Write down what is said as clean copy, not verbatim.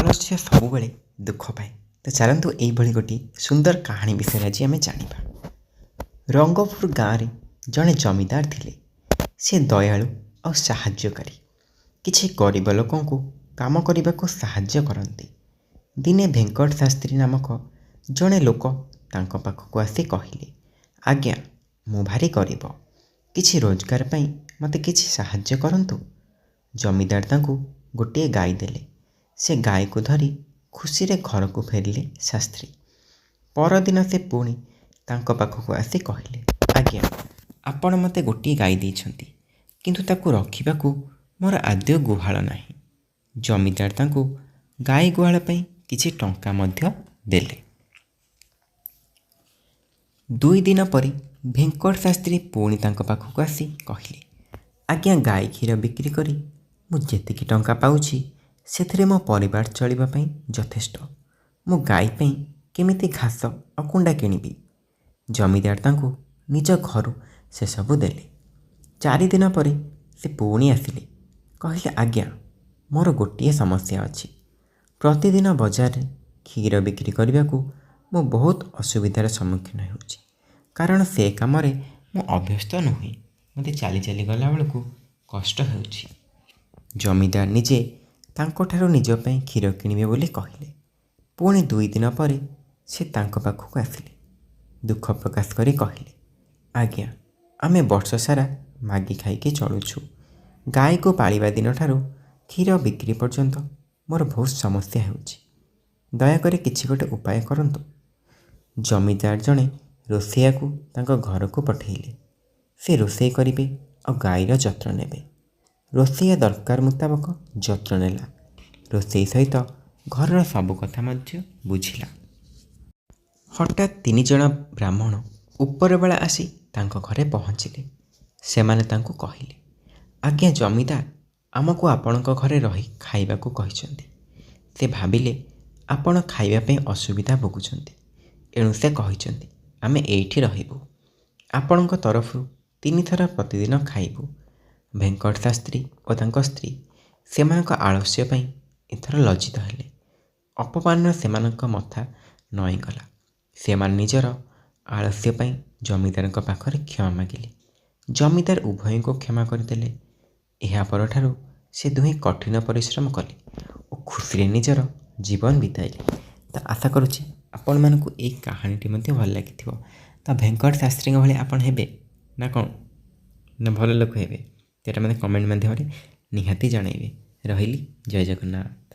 मनुष्य सबुबले दुख पाए। तो चलतु यही गोटे सुंदर कहानी विषय आज आम जाना। रंगपुर गाँव में जड़े जमीदार थे। से दयालु और साहाय्यकारी, किसी गरीब लोकों को काम करने को साहाय्य करते। दिने भेंकट शास्त्री नामक जड़े लोक तांको पाखक आसी कहले, आज्ञा मु भारी गरीब, किसी रोजगार पाई मते किसी साहाय्य करंतु। जमीदार तांको गोटे गाय देले। से गाय को धरी खुशी रे घर को फेरिले शास्त्री। परदिन से पुणी तांको पाखक आसी कहले, आज्ञा आपण मते गोटे गाय देइछंती, किंतु ताकू रखिबाकू मोर आद्य गुहाल नाही। जमीदार तांको गाय गुहाल पई किछि टंका मध्य देले। 2 दिन पर भेंकट शास्त्री पुणी तांको पाखक आसी कहले, आज्ञा गाय क्षीर बिक्री करी मु जेतिकी टंका पाउछि सेथिरे मो परिवार चलिबा पई यथेष्ट। मु गाय पई केमिति घास और कुंडा किनिबी। जमीदार तांको निज घर से सबु देले। 4 दिन पर से पुणी आसिले, कहले, आज्ञा मोर गोटे समस्या अछि। प्रतिदिन बजार में क्षीर बिक्री करने को मु बहुत असुविधार सम्मुखीन होउछि, कारण से काम मु अभ्यस्त नुहे। मते चली चली गला बेलू कष्ट होउछि। जमीदार निजे तांको ठारू निज पई क्षीर किनिबे बोली कहले। पुणी 2 दिन पर से तांको पाखक आसिले। दुख प्रकाश करी कहले, आज्ञा आमे वर्ष सारा मागी खाइके चलुछु। गाय को पालिबा दिन ठारू क्षीर बिक्री पर्यंत मोर बहुत समस्या होउछि। दयाकर किछि गोटे उपाय करंतु। जमीदार जड़े रोसैया को तांको घर को पठेइले। से रोसई करिवे और गायर जत्न नेबे। रोसैया दरकार मुताबक जत्न नेला। रोसई सहित घर सबु कथा मध्य बुझिला। हठात 3 जण ब्राह्मण ऊपर बेला आसी तांको घरे पहुँचिले। सेमाने तांको कहिले, आज्ञा जमीदार आमको आपणको घरे रही खाइबा को कहिसंती। से भाबिले आपण खाइबा पे असुविधा भोगुचंती, एणु से कहिसंती आमे एइठी रहिबु। आपणको तरफरु 3 थर प्रतिदिन खाइबु। भेंकट शास्त्री और तांको स्त्री सेमानक आलस्य पई एथर लज्जित हेले। अपमान सेमानक मथा नई गला। सेमान निजर आलस्य पई जमीदारक पाखरे क्षमा मागिले। जमीदार उभय को क्षमा करदेले। एहा परठारु से दुहे कठिन परिश्रम कले और खुशी निजर जीवन बिताइले। तो आशा करुच्ची आपण मानकु ए कहानीटी मध्ये भल लागिथिबो। तो भेंकट शास्त्री भले आपण हेबे ना कौन ना भल लोक हेबे, तेटा मते कमेंट माध्यम निहाती जणाइबे। रहिली, जय जगन्नाथ।